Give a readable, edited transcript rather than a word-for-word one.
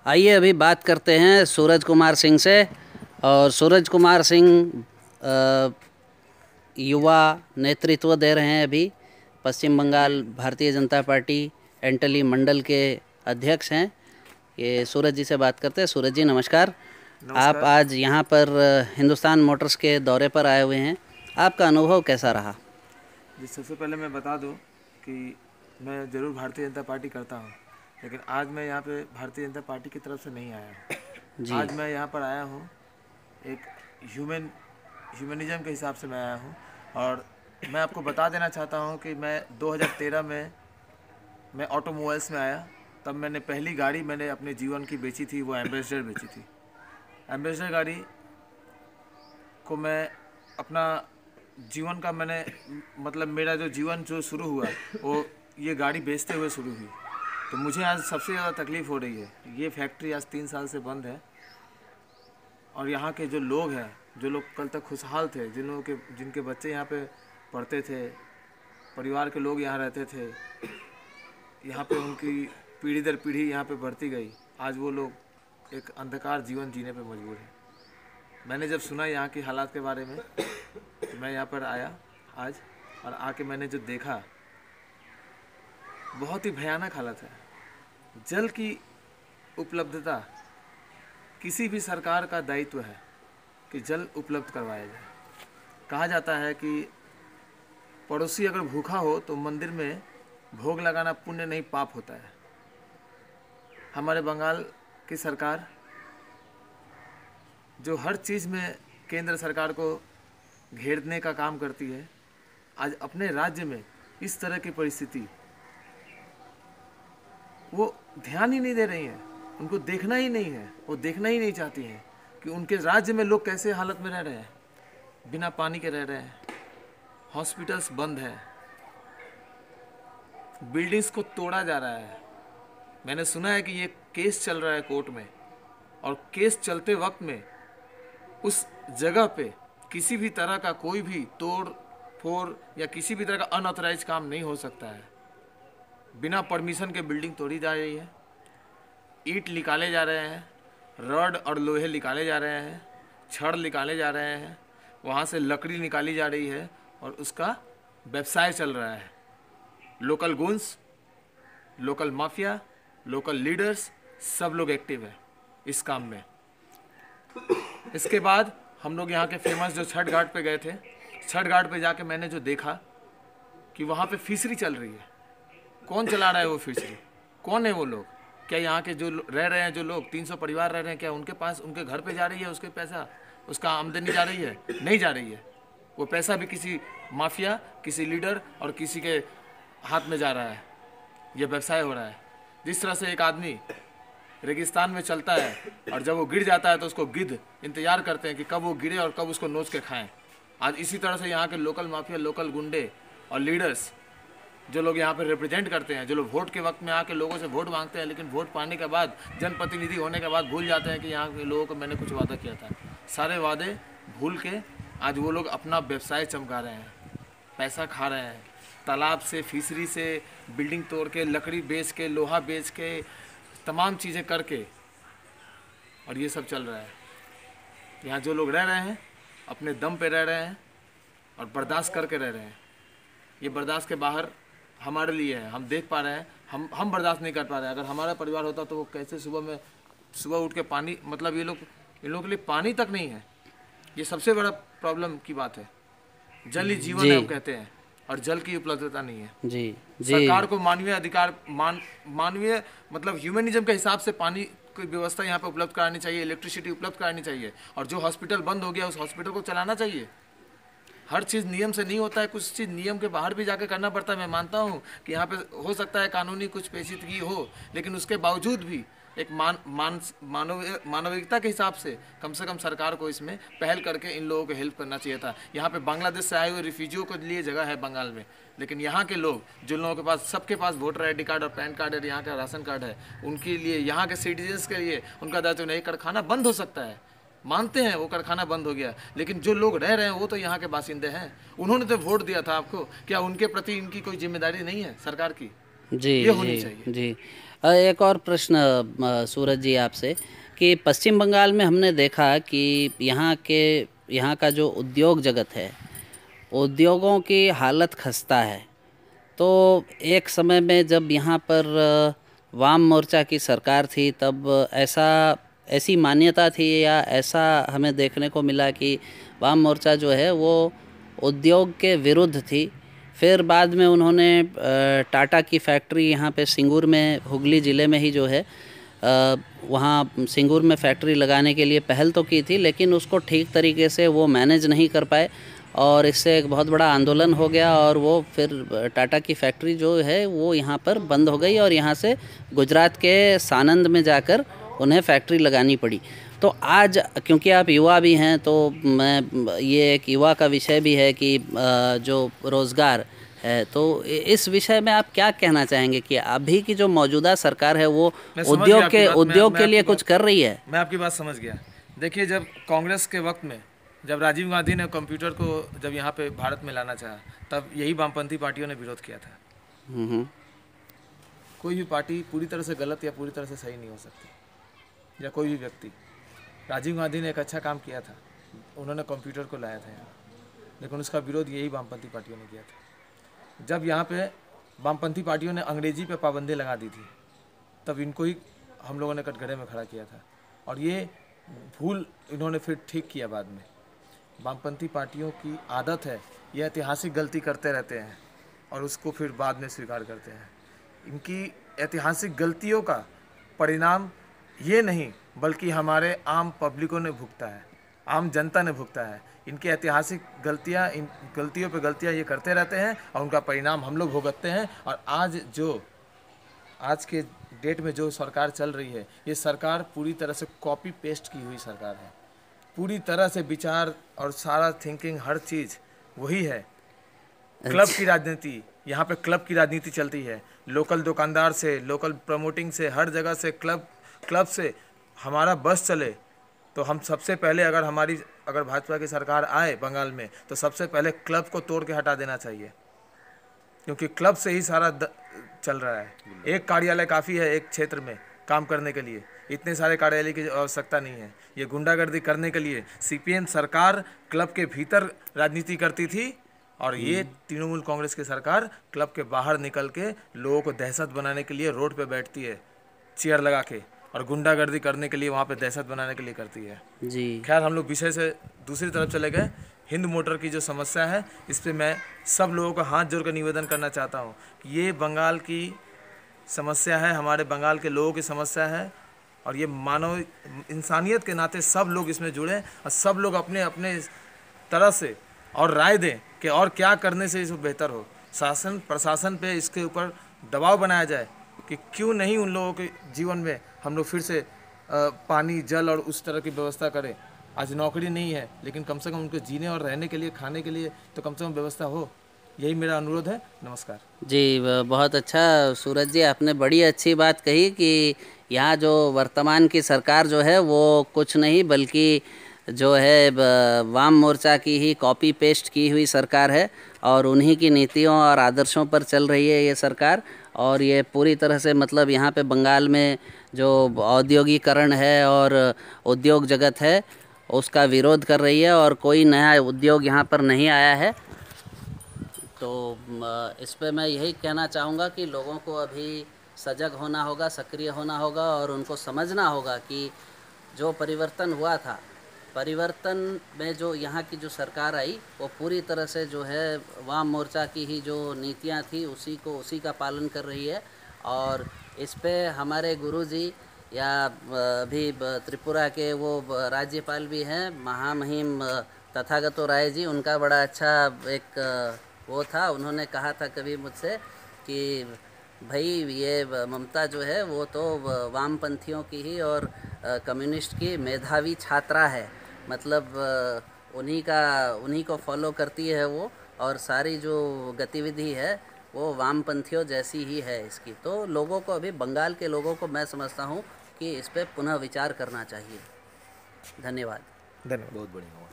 आइए अभी बात करते हैं सूरज कुमार सिंह से। और सूरज कुमार सिंह युवा नेतृत्व दे रहे हैं अभी। पश्चिम बंगाल भारतीय जनता पार्टी एंटली मंडल के अध्यक्ष हैं। ये सूरज जी से बात करते हैं। सूरज जी नमस्कार। आप नमस्कार आज यहाँ पर हिंदुस्तान मोटर्स के दौरे पर आए हुए हैं। आपका अनुभव कैसा रहा? जी। सबसे पहले मैं बता दूं कि मैं ज़रूर भारतीय जनता पार्टी करता हूं, लेकिन आज मैं यहाँ पे भारतीय जनता पार्टी की तरफ से नहीं आया हूँ। जी। आज मैं यहाँ पर आया हूँ एक ह्यूमनिज़म के हिसाब से मैं आया हूँ। और मैं आपको बता देना चाहता हूँ कि मैं 2013 में मैं ऑटोमोबाइल्स में आया। तब मैंने पहली गाड़ी मैंने अपने जीवन की बेची थी, वो एम्बेसडर बेची थी। एम्बेसडर गाड़ी को मैं अपना जीवन का मैंने मतलब मेरा जो जीवन जो शुरू हुआ वो ये गाड़ी बेचते हुए शुरू हुई। तो मुझे आज सबसे ज़्यादा तकलीफ़ हो रही है। ये फैक्ट्री आज 3 साल से बंद है और यहाँ के जो लोग हैं, जो लोग कल तक खुशहाल थे, जिनके बच्चे यहाँ पे पढ़ते थे, परिवार के लोग यहाँ रहते थे, यहाँ पे उनकी पीढ़ी दर पीढ़ी यहाँ पे बढ़ती गई, आज वो लोग एक अंधकार जीवन जीने पे मजबूर हैं। मैंने जब सुना यहाँ की हालात के बारे में तो मैं यहाँ पर आया आज, और आके मैंने जो देखा बहुत ही भयानक हालत है। जल की उपलब्धता किसी भी सरकार का दायित्व है कि जल उपलब्ध करवाया जाए। कहा जाता है कि पड़ोसी अगर भूखा हो तो मंदिर में भोग लगाना पुण्य नहीं पाप होता है। हमारे बंगाल की सरकार जो हर चीज़ में केंद्र सरकार को घेरने का काम करती है, आज अपने राज्य में इस तरह की परिस्थिति वो ध्यान ही नहीं दे रही हैं। उनको देखना ही नहीं है, वो देखना ही नहीं चाहती हैं कि उनके राज्य में लोग कैसे हालत में रह रहे हैं, बिना पानी के रह रहे हैं। हॉस्पिटल्स बंद है, बिल्डिंग्स को तोड़ा जा रहा है। मैंने सुना है कि ये केस चल रहा है कोर्ट में, और केस चलते वक्त में उस जगह पे किसी भी तरह का कोई भी तोड़ फोड़ या किसी भी तरह का अनऑथराइज काम नहीं हो सकता है। बिना परमिशन के बिल्डिंग तोड़ी जा रही है, ईंट निकाले जा रहे हैं, रड और लोहे निकाले जा रहे हैं, छड़ निकाले जा रहे हैं, वहाँ से लकड़ी निकाली जा रही है और उसका व्यवसाय चल रहा है। Local goons, local mafia, local leaders सब लोग एक्टिव है इस काम में। इसके बाद हम लोग यहाँ के फेमस जो छठ घाट पे गए थे, छठ घाट पे जाके मैंने जो देखा कि वहाँ पे फिशरी चल रही है। कौन चला रहा है वो फिशरी? कौन है वो लोग? क्या यहाँ के जो रह रहे हैं, जो लोग 300 परिवार रह रहे हैं, क्या उनके पास उनके घर पे जा रही है उसके पैसा, उसका आमदनी जा रही है? नहीं जा रही है। वो पैसा भी किसी माफिया, किसी लीडर और किसी के हाथ में जा रहा है। ये व्यवसाय हो रहा है। जिस तरह से एक आदमी रेगिस्तान में चलता है और जब वो गिर जाता है तो उसको गिद्ध इंतजार करते हैं कि कब वो गिरे और कब उसको नोच के खाएं। आज इसी तरह से यहाँ के लोकल माफिया, लोकल गुंडे और लीडर्स जो लोग यहाँ पे रिप्रेजेंट करते हैं, जो लोग वोट के वक्त में आके लोगों से वोट मांगते हैं, लेकिन वोट पाने के बाद, जनप्रतिनिधि होने के बाद भूल जाते हैं कि यहाँ के लोगों को मैंने कुछ वादा किया था। सारे वादे भूल के आज वो लोग अपना व्यवसाय चमका रहे हैं, पैसा खा रहे हैं। तालाब से, फिशरी से, बिल्डिंग तोड़ के, लकड़ी बेच के, लोहा बेच के, तमाम चीज़ें करके, और ये सब चल रहा है। यहाँ जो लोग रह रहे हैं अपने दम पे रह रहे हैं और बर्दाश्त करके रह रहे हैं। ये बर्दाश्त के बाहर हमारे लिए है। हम देख पा रहे हैं, हम बर्दाश्त नहीं कर पा रहे हैं। अगर हमारा परिवार होता तो वो कैसे सुबह उठ के पानी, मतलब इन लोगों के लिए पानी तक नहीं है। ये सबसे बड़ा प्रॉब्लम की बात है। जल ही जीवन है हम कहते हैं, और जल की उपलब्धता नहीं है। जी जी। सरकार को मानवीय अधिकार, मानवीय मतलब ह्यूमनिज्म के हिसाब से पानी की व्यवस्था यहाँ पे उपलब्ध करानी चाहिए, इलेक्ट्रिसिटी उपलब्ध करानी चाहिए, और जो हॉस्पिटल बंद हो गया उस हॉस्पिटल को चलाना चाहिए। हर चीज़ नियम से नहीं होता है, कुछ चीज़ नियम के बाहर भी जाके करना पड़ता है। मैं मानता हूँ कि यहाँ पे हो सकता है कानूनी कुछ पेचीदगी हो, लेकिन उसके बावजूद भी एक मानविकता के हिसाब से कम सरकार को इसमें पहल करके इन लोगों को हेल्प करना चाहिए था। यहाँ पे बांग्लादेश से आए हुए रिफ्यूजियों के लिए जगह है बंगाल में, लेकिन यहाँ के लोग, जिन लोगों के पास, सबके पास वोटर ID कार्ड और पैन कार्ड है, यहाँ का राशन कार्ड है, उनके लिए, यहाँ के सिटीजन्स के लिए उनका दायित्व नहीं। कारखाना बंद हो सकता है, मानते हैं वो कारखाना बंद हो गया, लेकिन जो लोग रह रहे हैं वो तो यहाँ के बासिंदे हैं। उन्होंने तो वोट दिया था आपको, क्या उनके प्रति इनकी कोई जिम्मेदारी नहीं है सरकार की? जी ये होनी जी चाहिए। जी। एक और प्रश्न सूरज जी आपसे कि पश्चिम बंगाल में हमने देखा कि यहाँ का जो उद्योग जगत है, उद्योगों की हालत खस्ता है। तो एक समय में जब यहाँ पर वाम मोर्चा की सरकार थी, तब ऐसी मान्यता थी या ऐसा हमें देखने को मिला कि वाम मोर्चा जो है वो उद्योग के विरुद्ध थी। फिर बाद में उन्होंने टाटा की फैक्ट्री यहाँ पे सिंगूर में, हुगली ज़िले में ही जो है, वहाँ सिंगूर में फैक्ट्री लगाने के लिए पहल तो की थी, लेकिन उसको ठीक तरीके से वो मैनेज नहीं कर पाए और इससे एक बहुत बड़ा आंदोलन हो गया और वो फिर टाटा की फैक्ट्री जो है वो यहाँ पर बंद हो गई और यहाँ से गुजरात के सानंद में जाकर उन्हें फैक्ट्री लगानी पड़ी। तो आज क्योंकि आप युवा भी हैं, तो मैं, ये एक युवा का विषय भी है कि जो रोज़गार है, तो इस विषय में आप क्या कहना चाहेंगे कि अभी की जो मौजूदा सरकार है वो उद्योग के लिए कुछ कर रही है? मैं आपकी बात समझ गया। देखिए, जब कांग्रेस के वक्त में जब राजीव गांधी ने कंप्यूटर को जब यहाँ पे भारत में लाना चाहा, तब यही वामपंथी पार्टियों ने विरोध किया था। कोई भी पार्टी पूरी तरह से गलत या पूरी तरह से सही नहीं हो सकती, या कोई भी व्यक्ति। राजीव गांधी ने एक अच्छा काम किया था, उन्होंने कंप्यूटर को लाया था यहाँ, लेकिन उसका विरोध यही वामपंथी पार्टियों ने किया था। जब यहाँ पे वामपंथी पार्टियों ने अंग्रेजी पे पाबंदी लगा दी थी, तब इनको ही हम लोगों ने कटघरे में खड़ा किया था, और ये भूल इन्होंने फिर ठीक किया बाद में। वामपंथी पार्टियों की आदत है, ये ऐतिहासिक गलती करते रहते हैं और उसको फिर बाद में स्वीकार करते हैं। इनकी ऐतिहासिक गलतियों का परिणाम ये नहीं, बल्कि हमारे आम पब्लिकों ने भुगता है, आम जनता ने भुगता है। इनकी ऐतिहासिक गलतियाँ, इन गलतियों पे गलतियाँ ये करते रहते हैं और उनका परिणाम हम लोग भुगतते हैं। और आज के डेट में जो सरकार चल रही है, ये सरकार पूरी तरह से कॉपी पेस्ट की हुई सरकार है। पूरी तरह से विचार और सारा थिंकिंग, हर चीज़ वही है। क्लब की राजनीति, यहाँ पे क्लब की राजनीति चलती है। लोकल दुकानदार से, लोकल प्रमोटिंग से, हर जगह से, क्लब से हमारा बस चले तो हम सबसे पहले, अगर भाजपा की सरकार आए बंगाल में, तो सबसे पहले क्लब को तोड़ के हटा देना चाहिए, क्योंकि क्लब से ही सारा चल रहा है। एक कार्यालय काफ़ी है एक क्षेत्र में काम करने के लिए, इतने सारे कार्यालय की आवश्यकता नहीं है। ये गुंडागर्दी करने के लिए सीपीएम सरकार क्लब के भीतर राजनीति करती थी, और ये तृणमूल कांग्रेस की सरकार क्लब के बाहर निकल के लोगों को दहशत बनाने के लिए रोड पे बैठती है चेयर लगा के, और गुंडागर्दी करने के लिए वहाँ पे दहशत बनाने के लिए करती है जी। खैर, हम लोग विषय से दूसरी तरफ चले गए। हिंद मोटर की जो समस्या है, इस पर मैं सब लोगों का हाथ जोड़ कर निवेदन करना चाहता हूँ कि ये बंगाल की समस्या है, हमारे बंगाल के लोगों की समस्या है, और ये मानव इंसानियत के नाते सब लोग इसमें जुड़ें और सब लोग अपने अपने तरह से और राय दें कि और क्या करने से इसको बेहतर हो। शासन प्रशासन पे इसके ऊपर दबाव बनाया जाए कि क्यों नहीं उन लोगों के जीवन में हम लोग फिर से पानी, जल और उस तरह की व्यवस्था करें। आज नौकरी नहीं है, लेकिन कम से कम उनको जीने और रहने के लिए, खाने के लिए तो कम से कम व्यवस्था हो। यही मेरा अनुरोध है। नमस्कार जी। बहुत अच्छा सूरज जी, आपने बड़ी अच्छी बात कही कि यहाँ जो वर्तमान की सरकार जो है वो कुछ नहीं, बल्कि जो है वाम मोर्चा की ही कॉपी पेस्ट की हुई सरकार है और उन्हीं की नीतियों और आदर्शों पर चल रही है ये सरकार। और ये पूरी तरह से, मतलब यहाँ पे बंगाल में जो औद्योगिकरण है और उद्योग जगत है उसका विरोध कर रही है, और कोई नया उद्योग यहाँ पर नहीं आया है। तो इस पे मैं यही कहना चाहूँगा कि लोगों को अभी सजग होना होगा, सक्रिय होना होगा, और उनको समझना होगा कि जो परिवर्तन हुआ था, परिवर्तन में जो यहाँ की जो सरकार आई वो पूरी तरह से जो है वाम मोर्चा की ही जो नीतियाँ थी उसी का पालन कर रही है। और इस पे हमारे गुरुजी या अभी त्रिपुरा के वो राज्यपाल भी हैं, महामहिम तथागतो राय जी, उनका बड़ा अच्छा एक वो था। उन्होंने कहा था कभी मुझसे कि भाई ये ममता जो है वो तो वामपंथियों की ही और कम्युनिस्ट की मेधावी छात्रा है, मतलब उन्हीं को फॉलो करती है वो, और सारी जो गतिविधि है वो वामपंथियों जैसी ही है इसकी। तो लोगों को, अभी बंगाल के लोगों को मैं समझता हूँ कि इस पर पुनः विचार करना चाहिए। धन्यवाद। बहुत बढ़िया।